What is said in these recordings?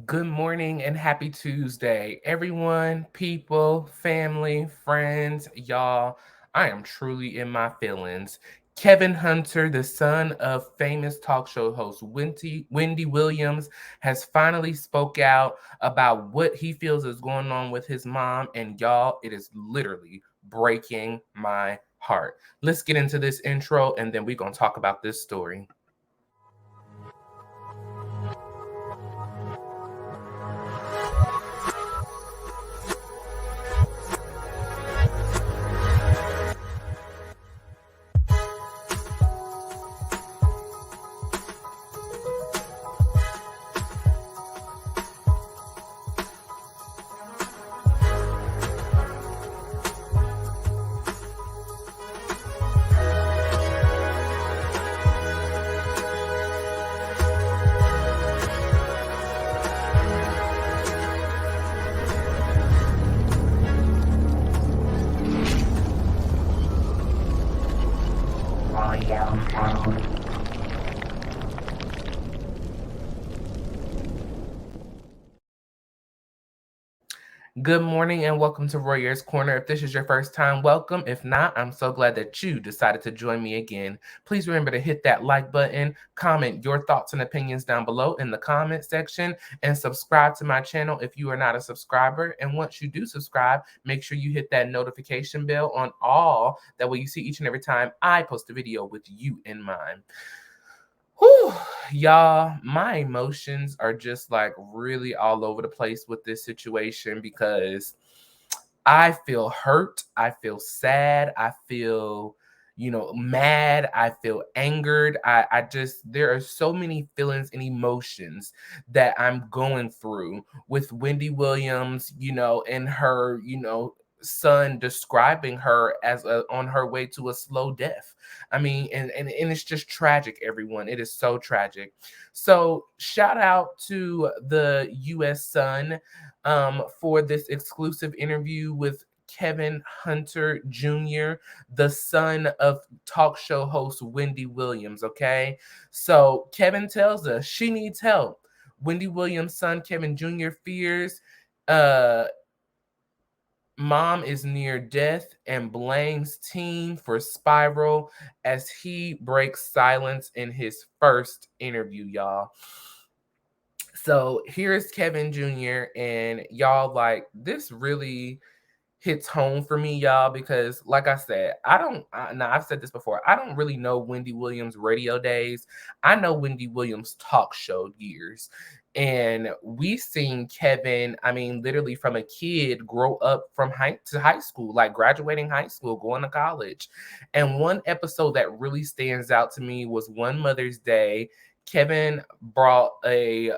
Good morning and happy Tuesday, everyone, people, family, friends, y'all. I am truly in my feelings. Kevin Hunter, the son of famous talk show host Wendy Williams, has finally spoke out about what he feels is going on with his mom, and y'all, it is literally breaking my heart. Let's get into this intro, and then we're gonna talk about this story. Good morning and welcome to Royer's Corner. If this is your first time, welcome. If not, I'm so glad that you decided to join me again. Please remember to hit that like button, comment your thoughts and opinions down below in the comment section, and subscribe to my channel if you are not a subscriber. And once you do subscribe, make sure you hit that notification bell on all. That way you see each and every time I post a video with you in mind. Whew, y'all, my emotions are just like really all over the place with this situation because I feel hurt, I feel sad, I feel, mad, I feel angered. I just, there are so many feelings and emotions that I'm going through with Wendy Williams, and her, son describing her as on her way to a slow death. I mean, and it's just tragic, everyone. It is so tragic. So shout out to the US Sun for this exclusive interview with Kevin Hunter Jr., the son of talk show host Wendy Williams. Okay. So Kevin tells us she needs help. Wendy Williams' son, Kevin Jr., fears uh mom is near death and blames teen for spiral as he breaks silence in his first interview, y'all. So here's Kevin Jr. and y'all, like, this really hits home for me, y'all, because like I said, now I've said this before, I don't really know Wendy Williams radio days. I know Wendy Williams talk show years. And we seen Kevin, I mean, literally from a kid grow up from high school, like graduating high school, going to college. And one episode that really stands out to me was one Mother's Day. Kevin brought a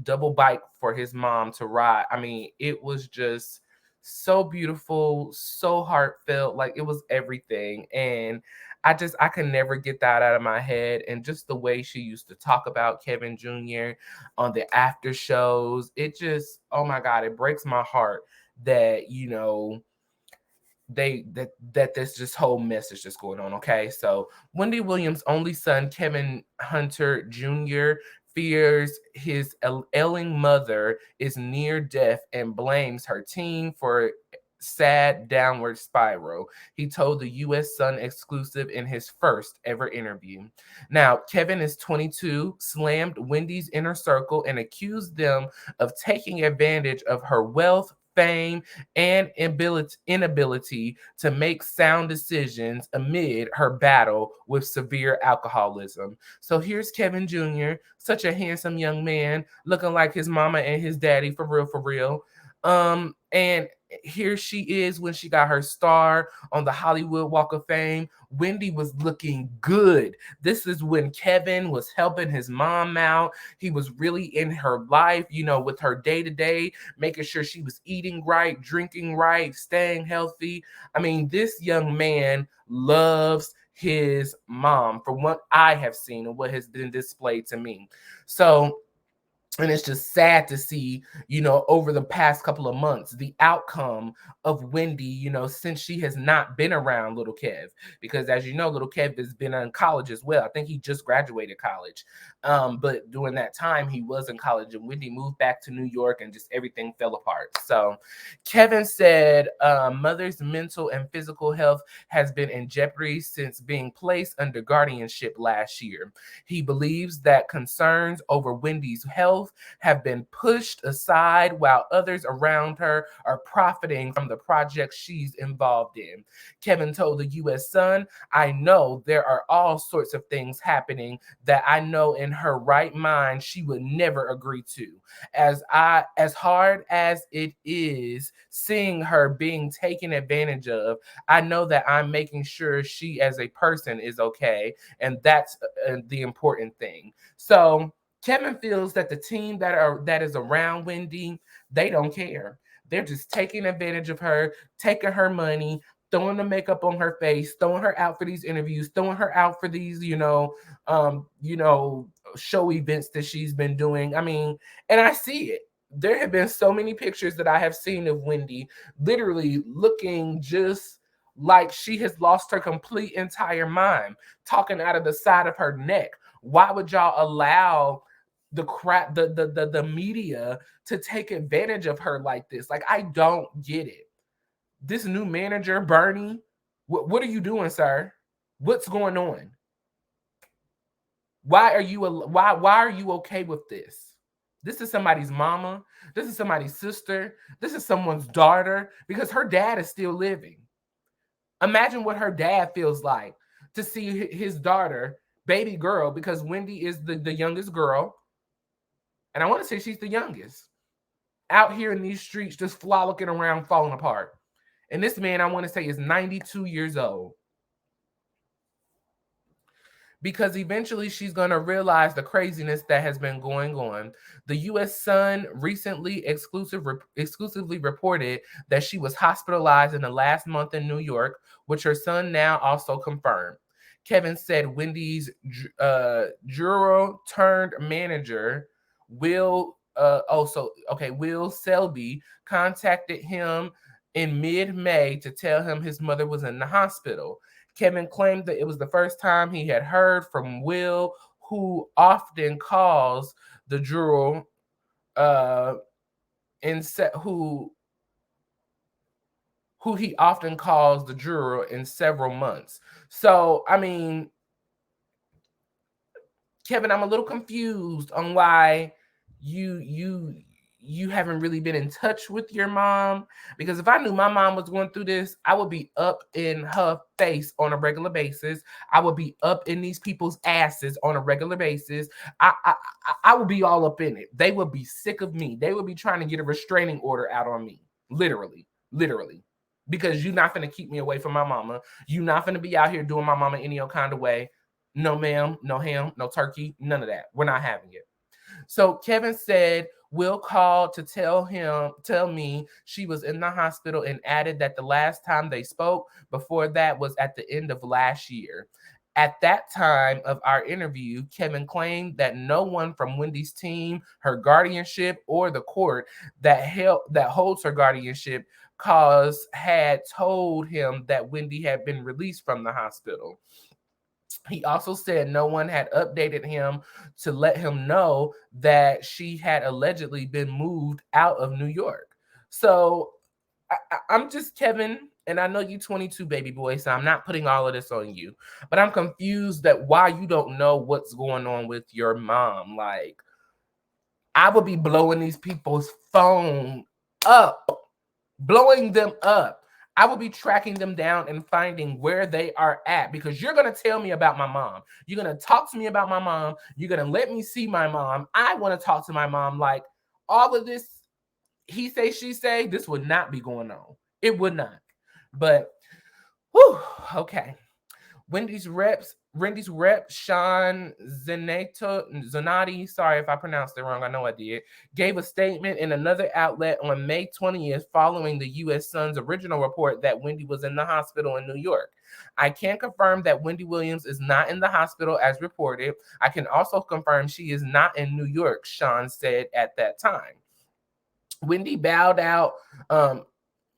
double bike for his mom to ride. I mean, it was just so beautiful, so heartfelt, like it was everything. And I can never get that out of my head. And just the way she used to talk about Kevin Jr. on the after shows, it just, oh my God, it breaks my heart that, that there's this whole message that's going on. Okay, so Wendy Williams' only son, Kevin Hunter Jr., fears his ailing mother is near death and blames her teen for sad downward spiral. He told the US Sun exclusive in his first ever interview. Now, Kevin is 22, slammed Wendy's inner circle and accused them of taking advantage of her wealth, fame, and inability to make sound decisions amid her battle with severe alcoholism. So here's Kevin Jr., such a handsome young man, looking like his mama and his daddy, for real, for real. And here she is when she got her star on the Hollywood Walk of Fame. Wendy was looking good. This is when Kevin was helping his mom out. He was really in her life, with her day to day, making sure she was eating right, drinking right, staying healthy. I mean, this young man loves his mom from what I have seen and what has been displayed to me. So And it's just sad to see, over the past couple of months, the outcome of Wendy, since she has not been around little Kev. Because as you know, little Kev has been in college as well. I think he just graduated college. But during that time, he was in college, and Wendy moved back to New York, and just everything fell apart. So Kevin said mother's mental and physical health has been in jeopardy since being placed under guardianship last year. He believes that concerns over Wendy's health have been pushed aside while others around her are profiting from the projects she's involved in. Kevin told the U.S. Sun, I know there are all sorts of things happening that I know in her right mind she would never agree to. As hard as it is seeing her being taken advantage of, I know that I'm making sure she as a person is okay, and that's the important thing. So Kevin feels that the team that is around Wendy, they don't care. They're just taking advantage of her, taking her money, throwing the makeup on her face, throwing her out for these interviews, throwing her out for these, show events that she's been doing. I mean, and I see it. There have been so many pictures that I have seen of Wendy literally looking just like she has lost her complete entire mind, talking out of the side of her neck. Why would y'all allow the crap the media to take advantage of her like this? Like, I don't get it. This new manager, Bernie, what are you doing, sir? What's going on? Why are you okay with this? This is somebody's mama. This is somebody's sister. This is someone's daughter, because her dad is still living. Imagine what her dad feels like to see his daughter, baby girl, because Wendy is the youngest girl, and I want to say she's the youngest, out here in these streets just frolicking around, falling apart. And this man, I want to say, is 92 years old. Because eventually she's going to realize the craziness that has been going on. The U.S. Sun recently exclusively reported that she was hospitalized in the last month in New York, which her son now also confirmed. Kevin said Wendy's juror turned manager, Will Selby, contacted him in mid-May to tell him his mother was in the hospital. Kevin claimed that it was the first time he had heard from Will, who often calls the juror who he often calls the juror in several months. So, I mean, Kevin, I'm a little confused on why you haven't really been in touch with your mom, because if I knew my mom was going through this, I would be up in her face on a regular basis. I would be up in these people's asses on a regular basis. I would be all up in it. They would be sick of me. They would be trying to get a restraining order out on me. Literally. Because you're not going to keep me away from my mama. You're not going to be out here doing my mama any old kind of way. No ma'am, no ham, no turkey, none of that. We're not having it. So Kevin said Will called to tell me she was in the hospital, and added that the last time they spoke before that was at the end of last year. At that time of our interview, Kevin claimed that no one from Wendy's team, her guardianship, or the court that holds her guardianship cause had told him that Wendy had been released from the hospital. He also said no one had updated him to let him know that she had allegedly been moved out of New York. So I'm just Kevin, and I know you 22, baby boy, so I'm not putting all of this on you. But I'm confused that why you don't know what's going on with your mom. Like, I would be blowing these people's phone up, blowing them up. I will be tracking them down and finding where they are at, because you're going to tell me about my mom. You're going to talk to me about my mom. You're going to let me see my mom. I want to talk to my mom. Like, all of this, he say, she say, this would not be going on. It would not. But, whew, okay. Wendy's reps Wendy's rep, Sean Zanotti, sorry if I pronounced it wrong, I know I did, gave a statement in another outlet on May 20th following the U.S. Sun's original report that Wendy was in the hospital in New York. I can confirm that Wendy Williams is not in the hospital as reported. I can also confirm she is not in New York, Sean said at that time. Wendy bowed out.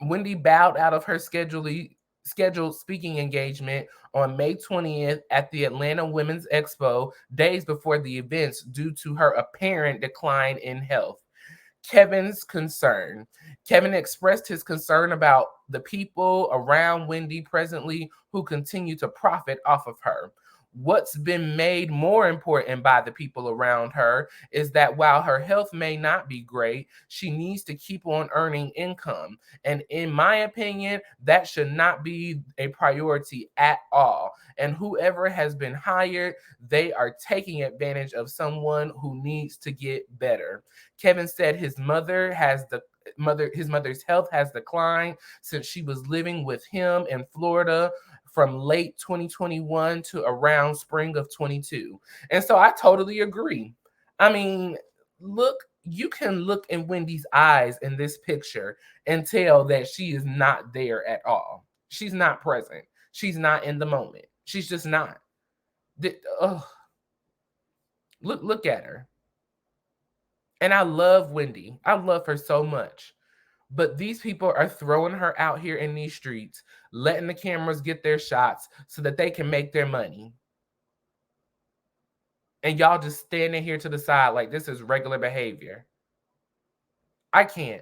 Wendy bowed out of her scheduled speaking engagement on May 20th at the Atlanta Women's Expo, days before the events, due to her apparent decline in health. Kevin's concern. Kevin expressed his concern about the people around Wendy presently who continue to profit off of her. What's been made more important by the people around her is that while her health may not be great, she needs to keep on earning income. And in my opinion, that should not be a priority at all. And whoever has been hired, they are taking advantage of someone who needs to get better. Kevin said his mother's health has declined since she was living with him in Florida from late 2021 to around spring of 22. And so I totally agree. I mean, look, you can look in Wendy's eyes in this picture and tell that she is not there at all. She's not present. She's not in the moment. She's just not. Look at her. And I love Wendy. I love her so much. But these people are throwing her out here in these streets, letting the cameras get their shots so that they can make their money. And y'all just standing here to the side like this is regular behavior. I can't.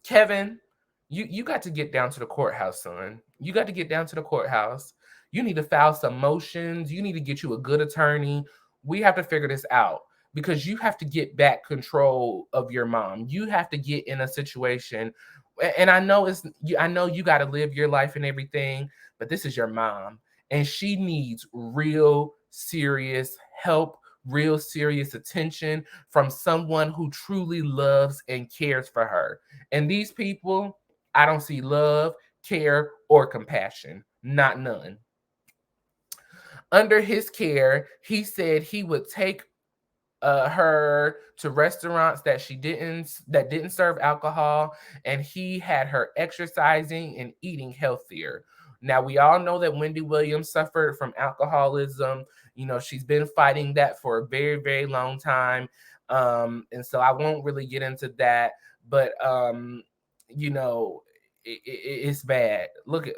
Kevin, you got to get down to the courthouse, son. You got to get down to the courthouse. You need to file some motions. You need to get you a good attorney. We have to figure this out because you have to get back control of your mom. You have to get in a situation. And I know you got to live your life and everything, but this is your mom and she needs real serious help, real serious attention from someone who truly loves and cares for her. And these people, I don't see love, care, or compassion. Not none. Under his care, he said he would take her to restaurants that didn't serve alcohol, and he had her exercising and eating healthier. Now we all know that Wendy Williams suffered from alcoholism. You know, she's been fighting that for a very, very long time. And so I won't really get into that, but you know, it's bad. Look at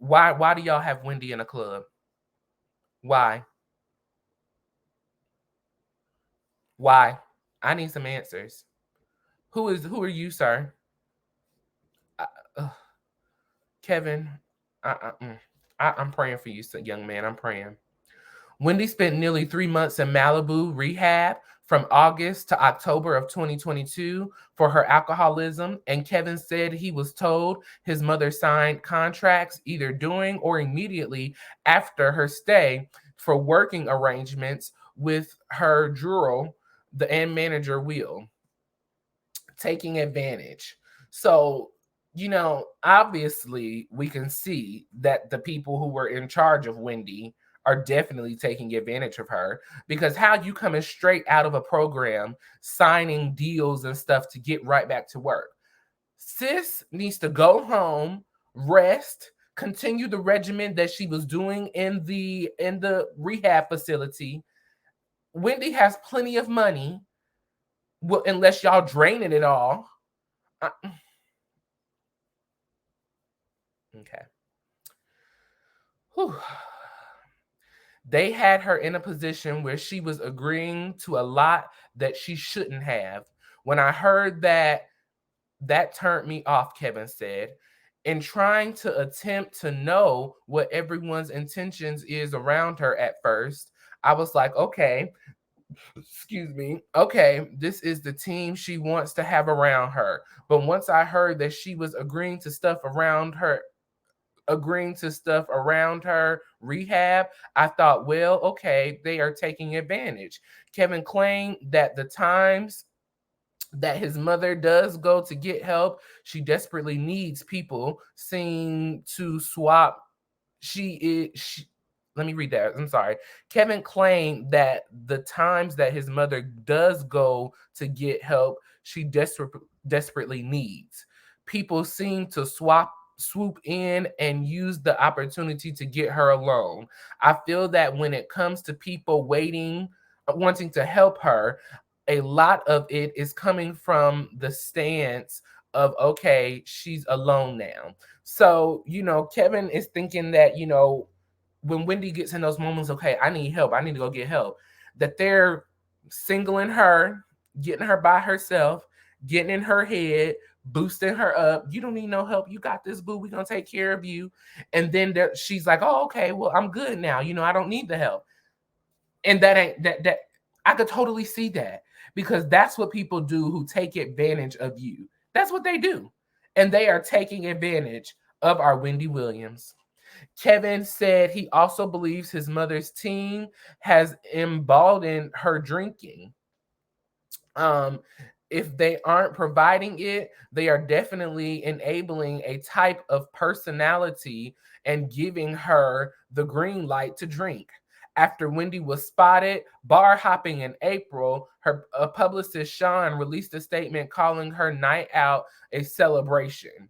why do y'all have Wendy in a club? Why? Why? I need some answers. Who are you, sir? Uh, Kevin, I'm praying for you, young man. I'm praying. Wendy spent nearly 3 months in Malibu rehab from August to October of 2022 for her alcoholism, and Kevin said he was told his mother signed contracts either during or immediately after her stay for working arrangements with her juror, and manager Will, taking advantage. So, you know, obviously we can see that the people who were in charge of Wendy are definitely taking advantage of her, because how you coming straight out of a program signing deals and stuff to get right back to work? Sis needs to go home, rest, continue the regimen that she was doing in the rehab facility. Wendy has plenty of money. Well, unless y'all draining it all. Okay. Whew. They had her in a position where she was agreeing to a lot that she shouldn't have. When I heard that, that turned me off, Kevin said. In trying to attempt to know what everyone's intentions is around her at first, I was like, okay, excuse me, okay, this is the team she wants to have around her. But once I heard that she was agreeing to stuff around her rehab, I thought, well, okay, they are taking advantage. Kevin claimed that the Times that his mother does go to get help. She desperately needs people seem to swap. Let me read that. I'm sorry. Kevin claimed that the times that his mother does go to get help, she desperately needs. People seem to swoop in and use the opportunity to get her alone. I feel that when it comes to people wanting to help her, a lot of it is coming from the stance of, okay, she's alone now. So, Kevin is thinking that, when Wendy gets in those moments, okay, I need help, I need to go get help, that they're singling her, getting her by herself, getting in her head, boosting her up. You don't need no help. You got this, boo. We're going to take care of you. And then she's like, oh, okay, well, I'm good now. I don't need the help. And that ain't that I could totally see that, because that's what people do who take advantage of you. That's what they do. And they are taking advantage of our Wendy Williams. Kevin said he also believes his mother's team has emboldened her drinking. Um, if they aren't providing it, they are definitely enabling a type of personality and giving her the green light to drink. After Wendy was spotted bar hopping in April, her publicist Sean released a statement calling her night out a celebration.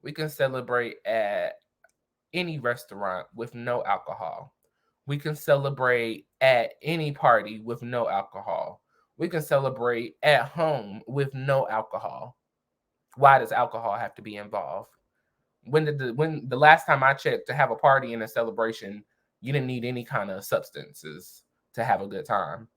We can celebrate at any restaurant with no alcohol. We can celebrate at any party with no alcohol. We can celebrate at home with no alcohol. Why does alcohol have to be involved? When the last time I checked, to have a party and a celebration, you didn't need any kind of substances to have a good time.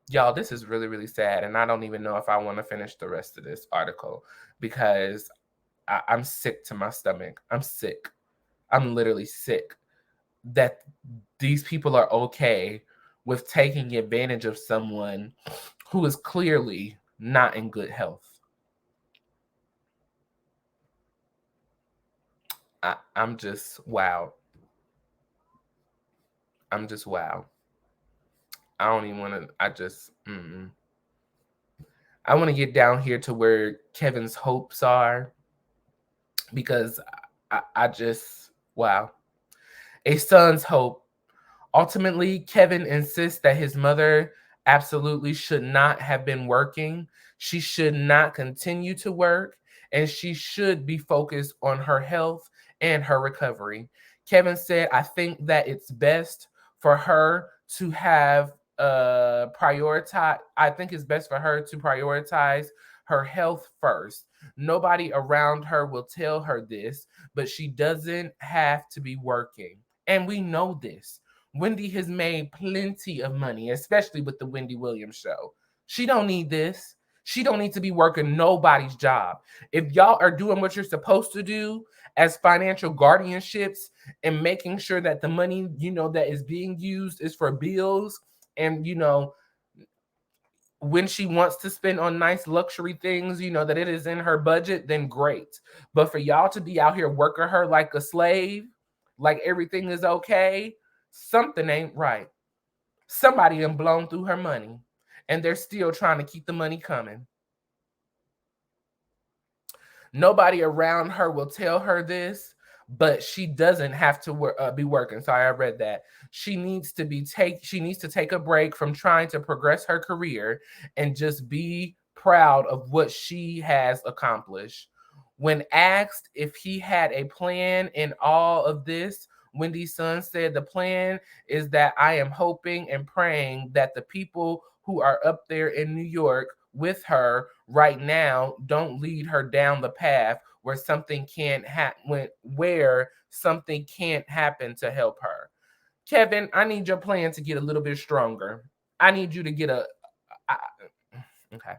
Y'all, this is really, really sad, and I don't even know if I want to finish the rest of this article, because I'm sick to my stomach. I'm sick. I'm literally sick that these people are okay with taking advantage of someone who is clearly not in good health. I'm just wow. I'm just wow. I don't even want to. I want to get down here to where Kevin's hopes are, because I just, wow. A son's hope. Ultimately, Kevin insists that his mother absolutely should not have been working. She should not continue to work, and she should be focused on her health and her recovery. Kevin said, I think that it's best for her to have I think it's best for her to prioritize her health first. Nobody around her will tell her this, but she doesn't have to be working. And we know this. Wendy has made plenty of money, especially with the Wendy Williams show. She don't need this. She don't need to be working nobody's job. If y'all are doing what you're supposed to do as financial guardianships and making sure that the money, that is being used is for bills, and when she wants to spend on nice luxury things, that it is in her budget, then great. But for y'all to be out here working her like a slave, like everything is okay, something ain't right. Somebody done blown through her money, and they're still trying to keep the money coming. Nobody around her will tell her this, but she doesn't have to be working. Sorry, I read that. She needs to take a break from trying to progress her career and just be proud of what she has accomplished. When asked if he had a plan in all of this, Wendy's son said, the plan is that I am hoping and praying that the people who are up there in New York with her right now don't lead her down the path where something can't happen to help her. Kevin, I need your plan to get a little bit stronger. I need you to get okay.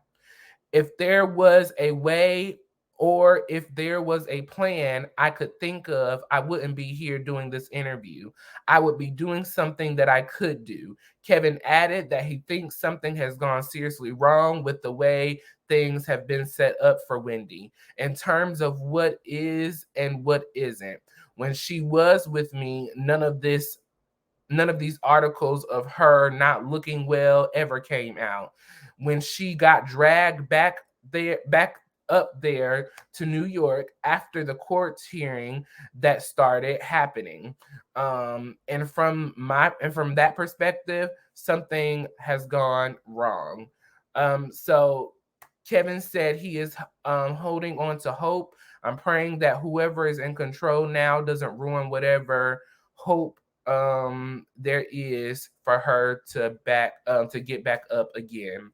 If there was a way, or if there was a plan I could think of, I wouldn't be here doing this interview. I would be doing something that I could do. Kevin added that he thinks something has gone seriously wrong with the way things have been set up for Wendy in terms of what is and what isn't. When she was with me, none of this none of these articles of her not looking well ever came out. When she got dragged back up there to New York after the court's hearing that started happening. And from that perspective, something has gone wrong. So Kevin said he is holding on to hope. I'm praying that whoever is in control now doesn't ruin whatever hope there is for her to get back up again.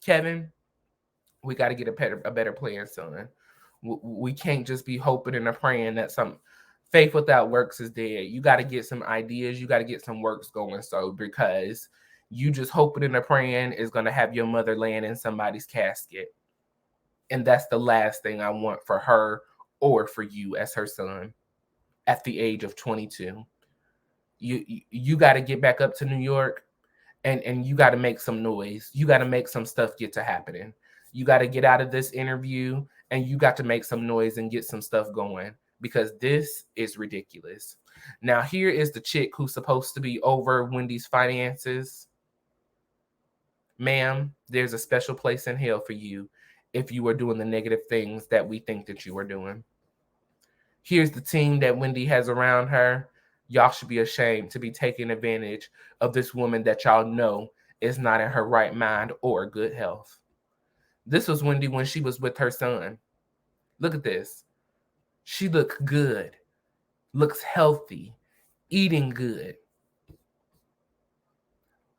Kevin, we got to get a better plan, son. We can't just be hoping and praying that some faith without works is dead. You got to get some ideas. You got to get some works going. So because you just hoping and praying is going to have your mother laying in somebody's casket. And that's the last thing I want for her or for you as her son at the age of 22. You got to get back up to New York and you got to make some noise. You got to make some stuff get to happening. You got to get out of this interview and you got to make some noise and get some stuff going because this is ridiculous. Now, here is the chick who's supposed to be over Wendy's finances. Ma'am, there's a special place in hell for you if you are doing the negative things that we think that you are doing. Here's the team that Wendy has around her. Y'all should be ashamed to be taking advantage of this woman that y'all know is not in her right mind or good health. This was Wendy when she was with her son. Look at this. She looked good, looks healthy, eating good.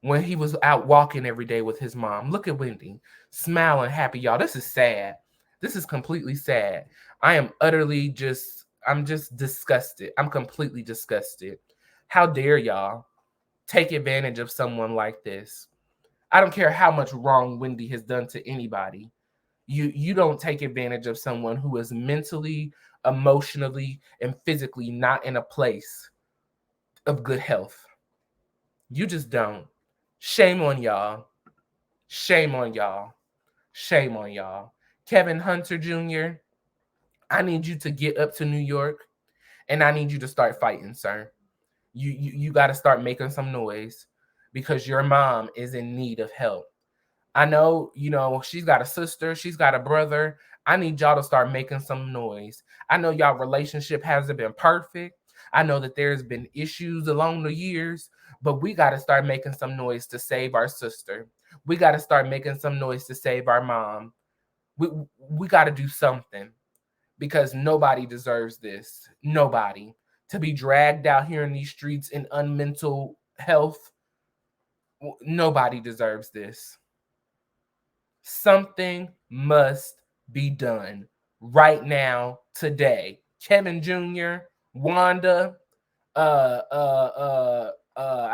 When he was out walking every day with his mom. Look at Wendy, smiling, happy. Y'all, this is sad. This is completely sad. I'm just disgusted. I'm completely disgusted. How dare y'all take advantage of someone like this? I don't care how much wrong Wendy has done to anybody. You don't take advantage of someone who is mentally, emotionally, and physically not in a place of good health. You just don't. Shame on y'all. Shame on y'all. Shame on y'all. Kevin Hunter Jr., I need you to get up to New York and I need you to start fighting, sir. You got to start making some noise because your mom is in need of help. I know, she's got a sister, she's got a brother. I need y'all to start making some noise. I know y'all relationship hasn't been perfect. I know that there's been issues along the years, but we got to start making some noise to save our sister. We got to start making some noise to save our mom. We got to do something because nobody deserves this. Nobody. To be dragged out here in these streets in unmental health, nobody deserves this. Something must be done right now, today. Kevin Jr., Wanda, I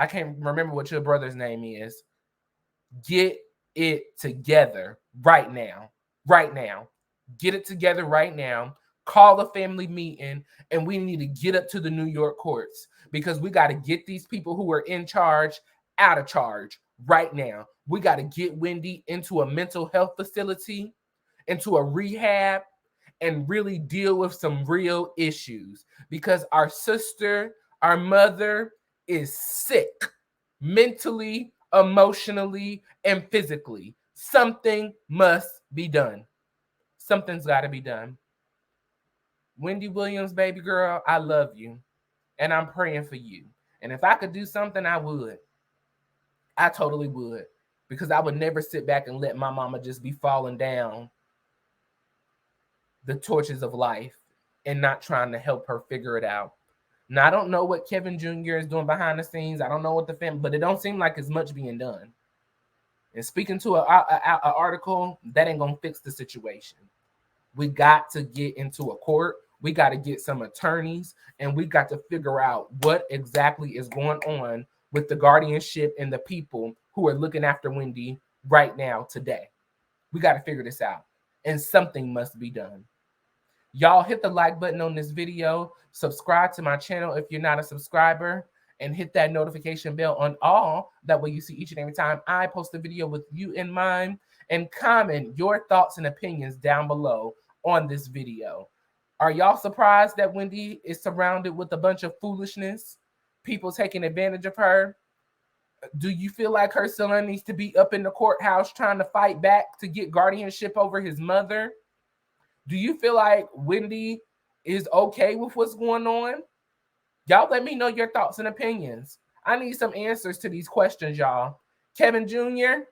can't remember what your brother's name is. Get it together right now. Right now. Get it together right now. Call a family meeting, and we need to get up to the New York courts because we got to get these people who are in charge out of charge right now. We got to get Wendy into a mental health facility, into a rehab, and really deal with some real issues because our sister, our mother is sick mentally, emotionally, and physically. Something must be done. Something's got to be done. Wendy Williams, baby girl, I love you. And I'm praying for you. And if I could do something, I would. I totally would. Because I would never sit back and let my mama just be falling down the torches of life and not trying to help her figure it out. Now, I don't know what Kevin Jr. is doing behind the scenes. I don't know what the family, but it don't seem like as much being done. And speaking to an article, that ain't going to fix the situation. We got to get into a court. We got to get some attorneys, and we got to figure out what exactly is going on with the guardianship and the people who are looking after Wendy right now, today. We got to figure this out, and something must be done. Y'all hit the like button on this video. Subscribe to my channel if you're not a subscriber, and hit that notification bell on all. That way you see each and every time I post a video with you in mind, and comment your thoughts and opinions down below on this video. Are y'all surprised that Wendy is surrounded with a bunch of foolishness? People taking advantage of her? Do you feel like her son needs to be up in the courthouse trying to fight back to get guardianship over his mother? Do you feel like Wendy is okay with what's going on? Y'all let me know your thoughts and opinions. I need some answers to these questions, y'all. Kevin Jr.,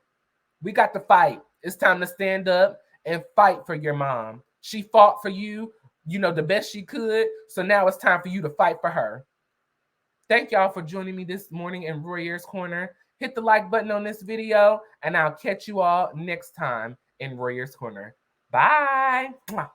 we got to fight. It's time to stand up and fight for your mom. She fought for you, the best she could. So now it's time for you to fight for her. Thank y'all for joining me this morning in Royer's Corner. Hit the like button on this video, and I'll catch you all next time in Royer's Corner. Bye. Mwah.